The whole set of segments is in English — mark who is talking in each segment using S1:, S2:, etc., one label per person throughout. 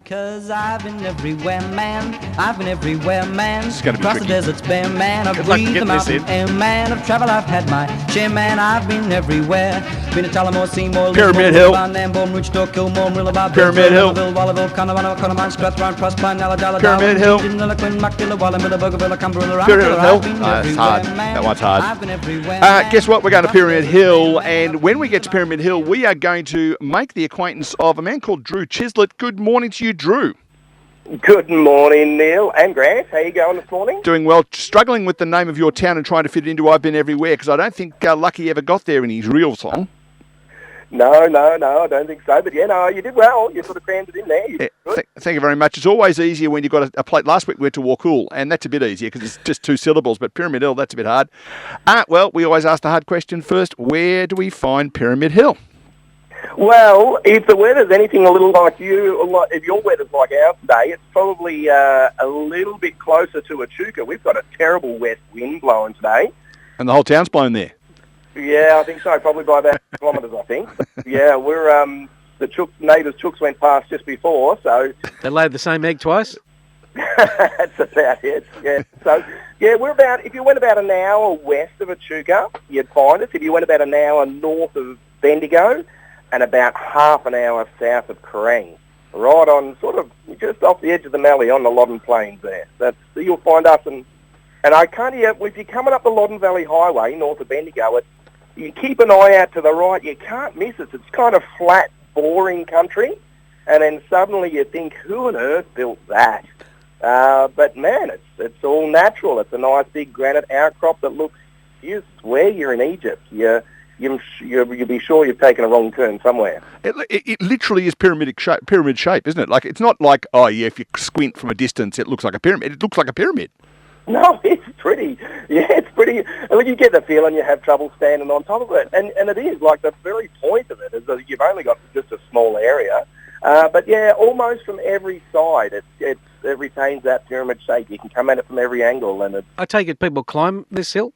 S1: 'Cause I've been everywhere, man. I've been everywhere, man.
S2: It's gonna be
S1: Across
S2: tricky.
S1: the deserts bare, man. I've
S2: Good luck
S1: breathed the
S2: getting this
S1: mountain
S2: in.
S1: air, man. I've traveled, I've had my share, man. I've been everywhere. Been to Tullamore, Seymour,
S2: Pyramid Hill.
S1: Nambour, Rochester, Kilmore, Marilla,
S2: Pyramid Hill.
S1: Wallaville, Connemara, Strathrown, Proserpine, Alladala,
S2: Pyramid Hill.
S1: Nilliquin, Muckilla, Wallamilla, Bougainville, Cumberland,
S2: Pyramid Hill.
S1: I've been
S2: That's
S1: everywhere,
S2: hard.
S1: man.
S2: That one's hard.
S1: I've been everywhere, man.
S2: Guess what? We're going to
S1: Across the
S2: Pyramid
S1: deserts
S2: Hill,
S1: bare, man.
S2: and when we get to Pyramid Hill, we are going to make the acquaintance of a man called Drew Chislett. Good morning to you, Drew.
S3: Good morning, Neil and Grant. How you going this morning?
S2: Doing well. Struggling with the name of your town and trying to fit it into I've Been Everywhere, because I don't think Lucky ever got there in his real song.
S3: No, I don't think so. But yeah, no, you did well. You sort of crammed it in there. You did good.
S2: Thank you very much. It's always easier when you've got a plate. Last week we went to Warcool, and that's a bit easier because it's just two syllables, but Pyramid Hill, that's a bit hard. Well, we always ask the hard question first. Where do we find Pyramid Hill?
S3: Well, if the weather's anything a little like if your weather's like ours today, it's probably a little bit closer to Echuca. We've got a terrible west wind blowing today.
S2: And the whole town's blown there.
S3: Yeah, I think so. Probably by about kilometres, I think. Yeah, we're the neighbours' chooks went past just before, so
S4: They laid the same egg twice?
S3: that's about it. Yeah. So yeah, if you went about an hour west of Echuca, you'd find us. If you went about an hour north of Bendigo, and about half an hour south of Kerrang, right on sort of just off the edge of the Mallee on the Loddon Plains there. You'll find us, and I can't hear, if you're coming up the Loddon Valley Highway north of Bendigo, you keep an eye out to the right, you can't miss it. It's kind of flat, boring country, and then suddenly you think, who on earth built that? But man, it's all natural. It's a nice big granite outcrop that looks, you swear you're in Egypt. You'll be sure you've taken a wrong turn somewhere.
S2: It literally is pyramid shape, isn't it? Like, it's not like, oh yeah, if you squint from a distance, it looks like a pyramid. It looks like a pyramid.
S3: No, it's pretty. Yeah, it's pretty. You get the feeling you have trouble standing on top of it, and it is like the very point of it is that you've only got just a small area. But yeah, almost from every side, it retains that pyramid shape. You can come at it from every angle, and
S4: I take it people climb this hill?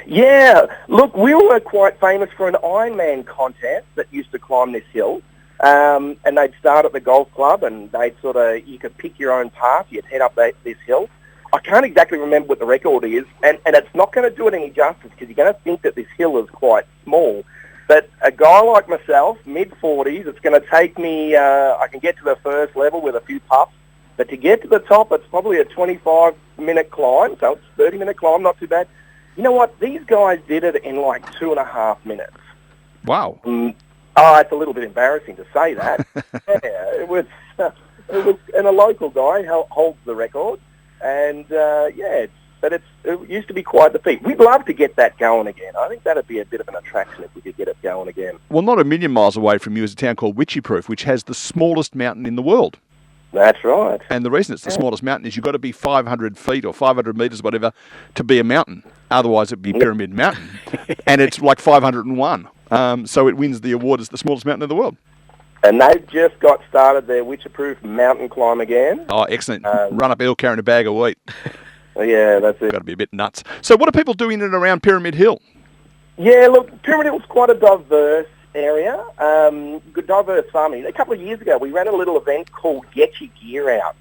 S3: Yeah, look, we were quite famous for an Ironman contest that used to climb this hill, and they'd start at the golf club, and you could pick your own path. You'd head up this hill. I can't exactly remember what the record is, and it's not going to do it any justice because you're going to think that this hill is quite small. But a guy like myself, mid-40s, it's going to take me, I can get to the first level with a few puffs, but to get to the top, it's probably a 25-minute climb, so it's a 30-minute climb, not too bad. You know what? These guys did it in like 2.5 minutes.
S2: Wow.
S3: It's a little bit embarrassing to say that. Yeah, it was, and a local guy holds the record, and it used to be quite the feat. We'd love to get that going again. I think that'd be a bit of an attraction if we could get it going again.
S2: Well, not a million miles away from you is a town called Wycheproof, which has the smallest mountain in the world.
S3: That's right.
S2: And the reason it's the smallest mountain is you've got to be 500 feet or 500 metres, whatever, to be a mountain. Otherwise, it'd be Pyramid Mountain. And it's like 501. So it wins the award as the smallest mountain in the world.
S3: And they've just got started their Wycheproof mountain climb again.
S2: Oh, excellent. Run up hill carrying a bag of wheat.
S3: Yeah, that's it.
S2: Got to be a bit nuts. So what are people doing in and around Pyramid Hill?
S3: Yeah, look, Pyramid Hill's quite a diverse area, good diverse farming. A couple of years ago, we ran a little event called Get Your Gear Out.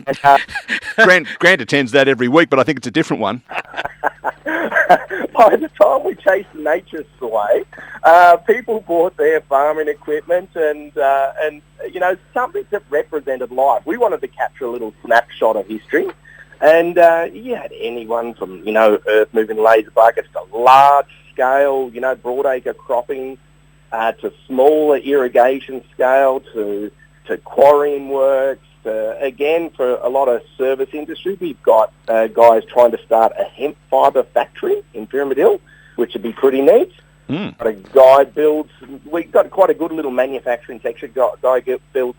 S3: And,
S2: Grant attends that every week, but I think it's a different one.
S3: By the time we chased the nature away, people bought their farming equipment and something that represented life. We wanted to capture a little snapshot of history. And you had anyone from, earth-moving laser buckets to large-scale, broadacre cropping, to smaller irrigation scale, to quarrying works. Again, for a lot of service industry, we've got guys trying to start a hemp fibre factory in Pyramid Hill, which would be pretty neat.
S2: Mm.
S3: A guy we've got quite a good little manufacturing section. Guy builds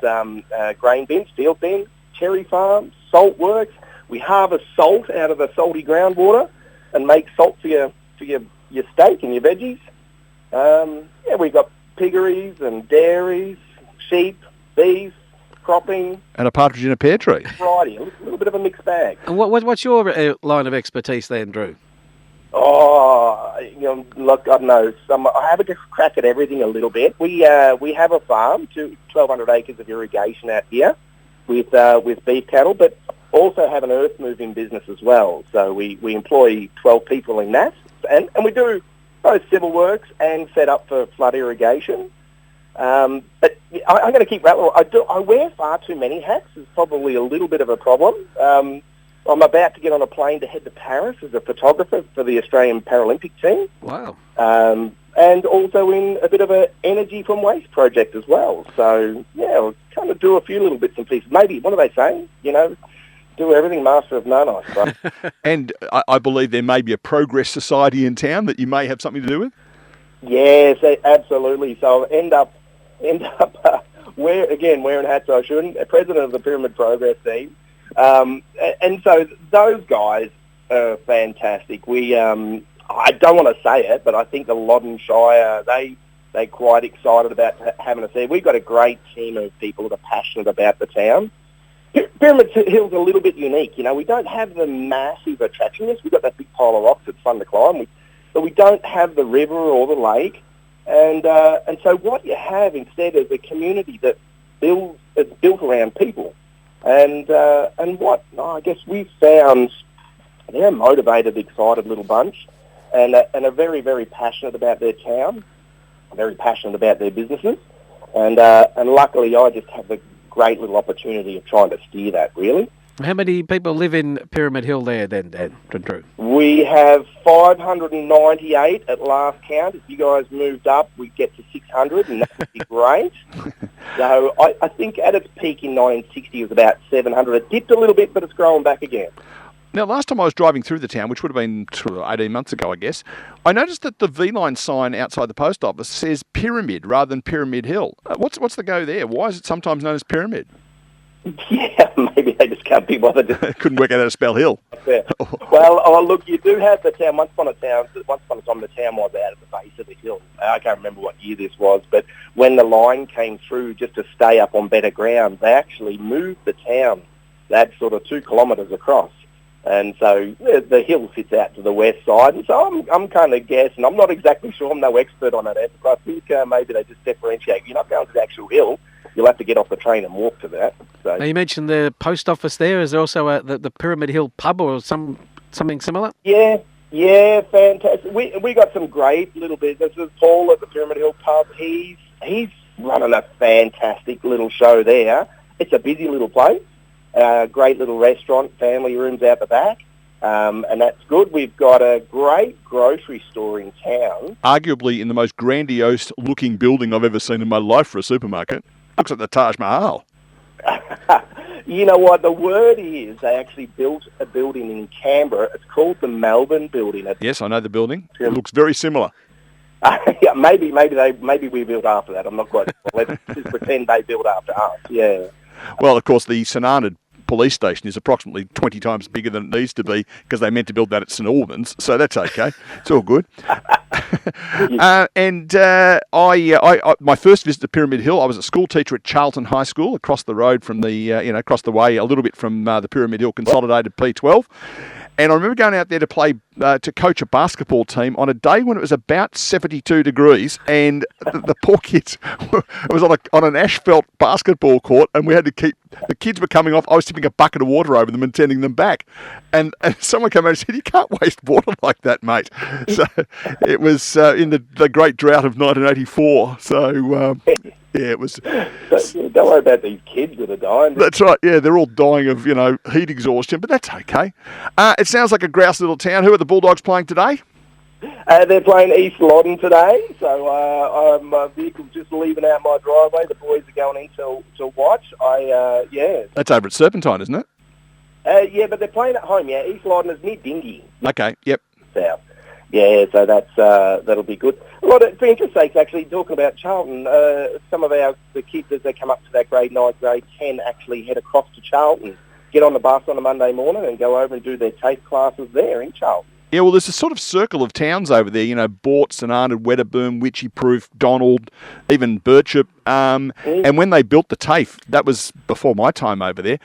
S3: grain bins, field bins, cherry farms, salt works. We harvest salt out of the salty groundwater and make salt for your steak and your veggies. We've got piggeries and dairies, sheep, beef, cropping.
S2: And a partridge in a pear tree.
S3: Variety, a little bit of a mixed bag.
S4: And what's your line of expertise then, Drew?
S3: Look, I don't know. I have a crack at everything a little bit. We have a farm, 1,200 acres of irrigation out here. with beef cattle, but also have an earth moving business as well. So we employ 12 people in that, and we do both civil works and set up for flood irrigation. But I'm going to keep rattling. I wear far too many hats. It's probably a little bit of a problem. I'm about to get on a plane to head to Paris as a photographer for the Australian Paralympic team.
S4: Wow.
S3: And also in a bit of an energy from waste project as well. So, yeah, I'll kind of do a few little bits and pieces. Maybe, what do they say? You know, do everything, master of none, I suppose.
S2: And I believe there may be a progress society in town that you may have something to do with?
S3: Yes, absolutely. So I'll end up wearing hats I shouldn't, president of the Pyramid Progress team. And so those guys are fantastic. I don't want to say it, but I think the Loddon Shire, they're quite excited about having us there. We've got a great team of people that are passionate about the town. Pyramid Hill's a little bit unique. You know, we don't have the massive attraction. Yes, we've got that big pile of rocks that's fun to climb, but we don't have the river or the lake. And so what you have instead is a community that it's built around people. And what I guess we've found, they're a motivated, excited little bunch, and are very, very passionate about their town, very passionate about their businesses, and luckily I just have the great little opportunity of trying to steer that, really.
S4: How many people live in Pyramid Hill there then, Drew?
S3: We have 598 at last count. If you guys moved up, we'd get to 600, and that would be great. So I think at its peak in 1960 it was about 700. It dipped a little bit, but it's growing back again.
S2: Now, last time I was driving through the town, which would have been 18 months ago, I guess, I noticed that the V-line sign outside the post office says Pyramid rather than Pyramid Hill. What's the go there? Why is it sometimes known as Pyramid?
S3: Yeah, maybe they just can't be bothered.
S2: Couldn't work out how to spell hill.
S3: Yeah. Well, look, you do have the town. Once upon a time, the town was out at the base of the hill. I can't remember what year this was, but when the line came through just to stay up on better ground, they actually moved the town that sort of 2 kilometres across. And so the hill sits out to the west side. And so I'm kind of guessing. I'm not exactly sure. I'm no expert on it, but I think maybe they just differentiate. You're not going to the actual hill. You'll have to get off the train and walk to that. So.
S4: Now, you mentioned the post office there. Is there also the Pyramid Hill pub or something similar?
S3: Yeah, fantastic. We got some great little businesses. Paul at the Pyramid Hill pub, he's running a fantastic little show there. It's a busy little place. Great little restaurant, family rooms out the back, and that's good. We've got a great grocery store in town.
S2: Arguably in the most grandiose looking building I've ever seen in my life for a supermarket. Looks like the Taj Mahal.
S3: You know what? The word is they actually built a building in Canberra. It's called the Melbourne Building.
S2: Yes, I know the building. It looks very similar.
S3: Yeah, maybe we built after that. I'm not quite sure. Let's just pretend they built after us. Yeah.
S2: Well, of course, the St Arnaud police station is approximately 20 times bigger than it needs to be because they meant to build that at St Albans, so that's okay. It's all good. My first visit to Pyramid Hill, I was a school teacher at Charlton High School, across the road from across the way a little bit from the Pyramid Hill Consolidated P12. And I remember going out there to play, to coach a basketball team on a day when it was about 72 degrees, and the poor kids, it was on an asphalt basketball court, and we had to keep, the kids were coming off, I was tipping a bucket of water over them and sending them back. And someone came out and said, "You can't waste water like that, mate." So it was in the great drought of 1984. So... yeah, it was...
S3: Don't worry about these kids that are dying.
S2: That's right, yeah, they're all dying of, heat exhaustion, but that's okay. It sounds like a grouse little town. Who are the Bulldogs playing today?
S3: They're playing East Loddon today, so my vehicle's just leaving out my driveway. The boys are going in to watch.
S2: That's over at Serpentine, isn't it?
S3: Yeah, but they're playing at home, yeah. East Loddon is near Dingy.
S2: Okay, yep.
S3: South. Yeah, so that'll be good. Well, for interest sakes, actually, talking about Charlton, some of the kids as they come up to that grade 9, grade 10 actually head across to Charlton, get on the bus on a Monday morning and go over and do their TAFE classes there in Charlton.
S2: Yeah, well, there's a sort of circle of towns over there, Bort, St Arnaud, Wedderburn, Witchy Proof, Donald, even Birchip, And when they built the TAFE, that was before my time over there,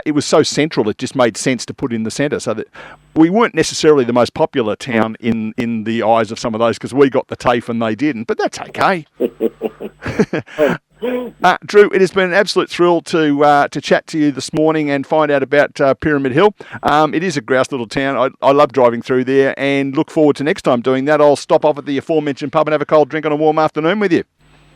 S2: it was so central it just made sense to put in the centre. So that we weren't necessarily the most popular town in the eyes of some of those because we got the TAFE and they didn't, but that's okay. Drew, it has been an absolute thrill to chat to you this morning and find out about Pyramid Hill. It is a grouse little town. I love driving through there and look forward to next time doing that. I'll stop off at the aforementioned pub and have a cold drink on a warm afternoon with you.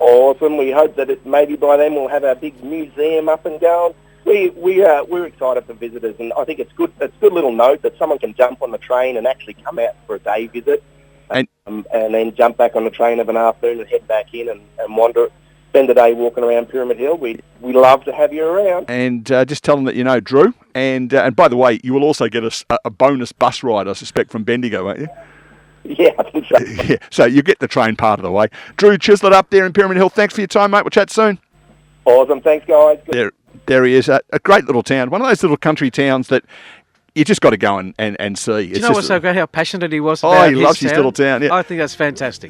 S3: Awesome. We hope that maybe by then we'll have our big museum up and going. We're excited for visitors, and I think it's good. It's a good little note that someone can jump on the train and actually come out for a day visit, and then jump back on the train of an afternoon and head back in and wander. Spend the day walking around Pyramid Hill. We love to have you around.
S2: And just tell them that you know Drew. And by the way, you will also get a bonus bus ride, I suspect, from Bendigo, won't you?
S3: Yeah, I think so.
S2: Yeah, so you get the train part of the way. Drew Chislett up there in Pyramid Hill. Thanks for your time, mate. We'll chat soon.
S3: Awesome. Thanks, guys.
S2: There he is. A great little town. One of those little country towns that you just got to go and see.
S4: Do you know what's so great? How passionate he was
S2: Oh,
S4: about
S2: he loves his little town. Yeah.
S4: I think that's fantastic.